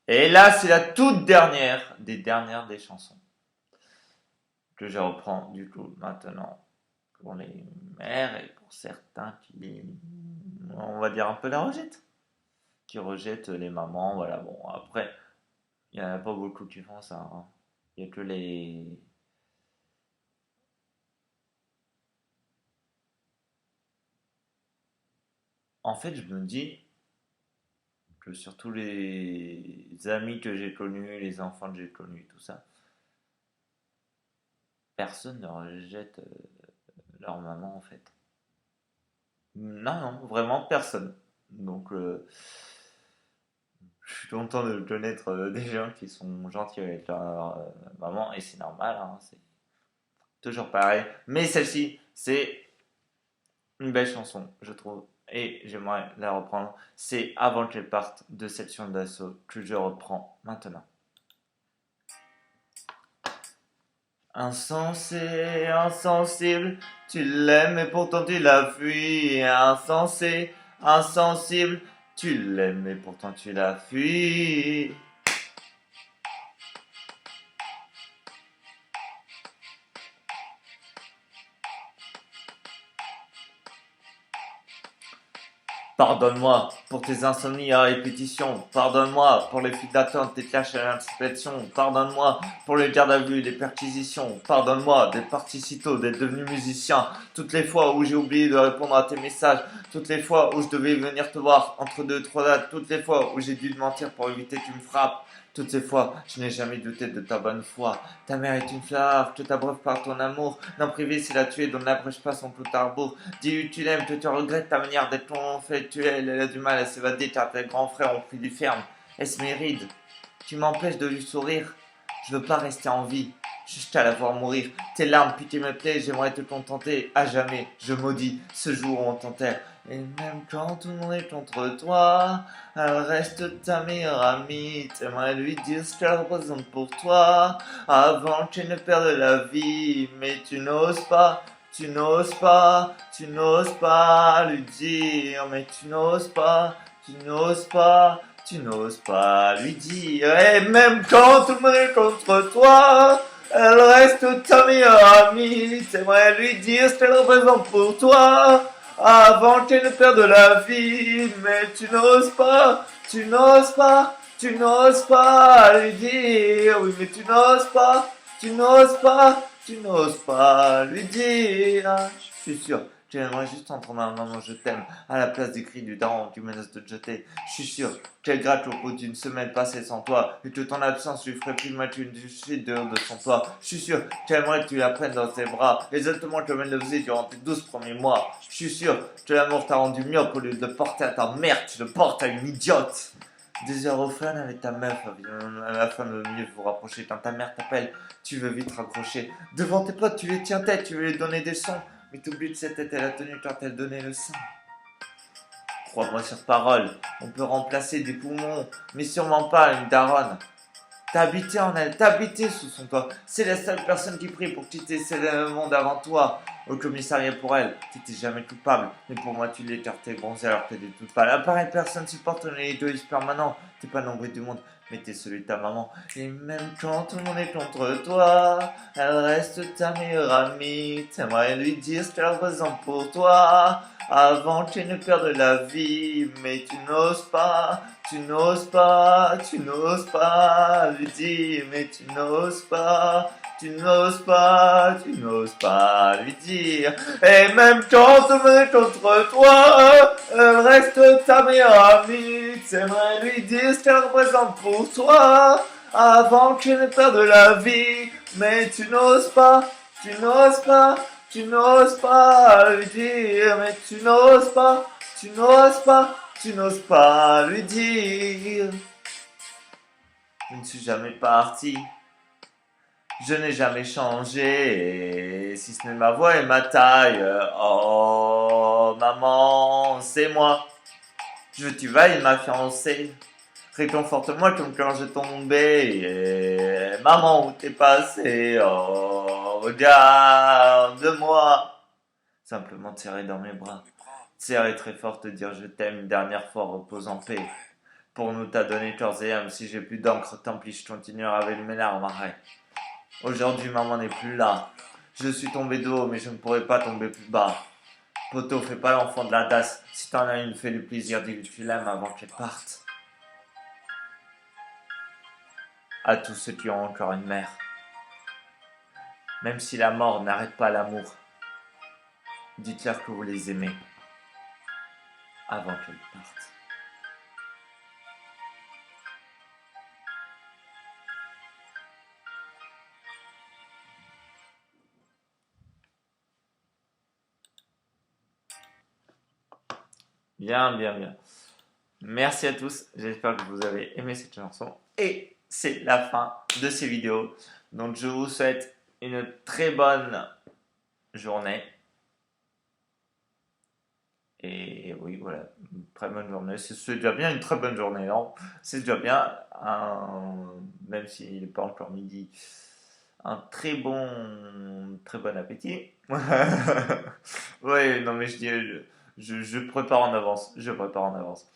Et là, c'est la toute dernière des chansons que je reprends du coup maintenant pour les mères et pour certains qui, on va dire, un peu la rejettent. Qui rejettent les mamans, voilà, bon, après, il n'y en a pas beaucoup qui font ça, hein. Il n'y a que les... En fait, je me dis que sur tous les amis que j'ai connus, les enfants que j'ai connus, tout ça, personne ne rejette leur maman, en fait. Non, non, vraiment personne. Donc, je suis content de connaître des gens qui sont gentils avec leur maman, et c'est normal, hein, c'est toujours pareil. Mais celle-ci, c'est une belle chanson, je trouve. Et j'aimerais la reprendre. C'est avant qu'elle parte de section d'assaut que je reprends maintenant. Insensé, insensible, tu l'aimes et pourtant tu la fuis. Insensé, insensible, tu l'aimes et pourtant tu la fuis. Pardonne-moi pour tes insomnies à répétition. Pardonne-moi pour les fuites d'attente, tes clashs à l'inspection. Pardonne-moi pour les gardes à vue, les perquisitions. Pardonne-moi d'être parti si tôt, d'être devenu musicien. Toutes les fois où j'ai oublié de répondre à tes messages. Toutes les fois où je devais venir te voir entre deux, trois dates. Toutes les fois où j'ai dû te mentir pour éviter que tu me frappes. Toutes ces fois, je n'ai jamais douté de ta bonne foi. Ta mère est une fleur, que t'abreuves par ton amour. N'en priver, c'est la tuer, dont n'abrège pas son compte à rebours. Dis-lui tu l'aimes, que tu regrettes ta manière d'être conflictuelle. Elle a du mal à s'évader car tes grands frères ont pris du ferme. Elle se mérite. Tu m'empêches de lui sourire. Je veux pas rester en vie. Juste à la voir mourir. Tes larmes, puis tes me plaît, j'aimerais te contenter. À jamais, je maudis ce jour où on t'enterre. Et même quand tout le monde est contre toi, elle reste ta meilleure amie. T'aimerais lui dire ce qu'elle représente pour toi, avant qu'elle ne perde la vie. Mais tu n'oses pas, tu n'oses pas, tu n'oses pas lui dire. Mais tu n'oses pas, tu n'oses pas, tu n'oses pas lui dire. Et même quand tout le monde est contre toi, elle reste ta meilleure amie. T'aimerais lui dire ce qu'elle représente pour toi, avant qu'elle ne perde la vie. Mais tu n'oses pas, tu n'oses pas, tu n'oses pas lui dire. Oui, mais tu n'oses pas, tu n'oses pas, tu n'oses pas lui dire. Je suis sûr. J'aimerais juste entendre un maman je t'aime à la place des cris du daron qui menace de te jeter. Je suis sûr qu'elle gratte au bout d'une semaine passée sans toi et que ton absence lui ferait plus mal qu'une chute dehors de son toit. Je suis sûr qu'elle aimerait que tu la prennes dans tes bras, exactement comme elle le faisait durant tes 12 premiers mois. Je suis sûr que l'amour t'a rendu myope au lieu de le porter à ta mère, tu le portes à une idiote. Des heures au fun avec ta meuf, à la fin le mieux vous rapprocher. Quand ta mère t'appelle, tu veux vite raccrocher. Devant tes potes, tu les tiens tête, tu veux lui donner des sons. Mais t'oublies que cette tête, elle a tenu quand elle donnait le sein. Crois-moi sur parole, on peut remplacer des poumons, mais sûrement pas une daronne. T'as habité en elle, t'as habité sous son toit. C'est la seule personne qui prie pour quitter le monde avant toi. Au commissariat pour elle, t'étais jamais coupable. Mais pour moi, tu l'es car t'es bronzé alors que t'es toute pâle. À pareil, personne supporte un égoïsme permanent. T'es pas l'ombre du monde, mais t'es celui de ta maman. Et même quand tout le monde est contre toi, elle reste ta meilleure amie. T'aimerais lui dire ce qu'elle représente pour toi, avant qu'elle ne perde la vie. Mais tu n'oses pas, tu n'oses pas, tu n'oses pas lui dire, mais tu n'oses pas, tu n'oses pas, tu n'oses pas lui dire. Et même quand on est contre toi, elle reste ta meilleure amie. T'aimerais lui dire ce qu'elle représente pour toi, avant qu'elle ne perde la vie. Mais tu n'oses pas, tu n'oses pas, tu n'oses pas lui dire, mais tu n'oses pas, tu n'oses pas. Tu n'oses pas lui dire. Je ne suis jamais parti. Je n'ai jamais changé. Si ce n'est ma voix et ma taille. Oh, maman, c'est moi. Je veux que tu vailles, ma fiancée. Réconforte-moi comme quand je tombais. Maman, où t'es passé? Oh, regarde-moi. Simplement serrer dans mes bras. Serrer très fort, te dire je t'aime une dernière fois, repose en paix. Pour nous t'as donné corps et âme, si j'ai plus d'encre, tant pis, je continuerai avec mes larmes, arrête. Aujourd'hui maman n'est plus là. Je suis tombé de haut, mais je ne pourrai pas tomber plus bas. Poto, fais pas l'enfant de la tasse. Si t'en as une, fais-lui plaisir, dis que tu l'aimes avant qu'elle parte. À tous ceux qui ont encore une mère. Même si la mort n'arrête pas l'amour, dites-leur que vous les aimez avant qu'elles partent. Bien, bien, bien. Merci à tous, j'espère que vous avez aimé cette chanson. Et c'est la fin de ces vidéos. Donc je vous souhaite une très bonne journée. Et oui, voilà, une très bonne journée. C'est déjà bien une très bonne journée, non? C'est déjà bien, même s'il n'est pas encore midi, un très bon appétit. Oui, non mais je dis, je prépare en avance, je prépare en avance.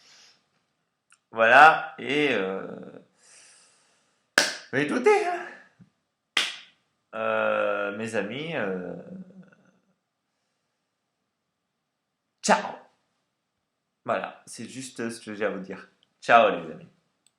Voilà, mais écoutez, mes amis, ciao! Voilà, c'est juste ce que j'ai à vous dire. Ciao les amis.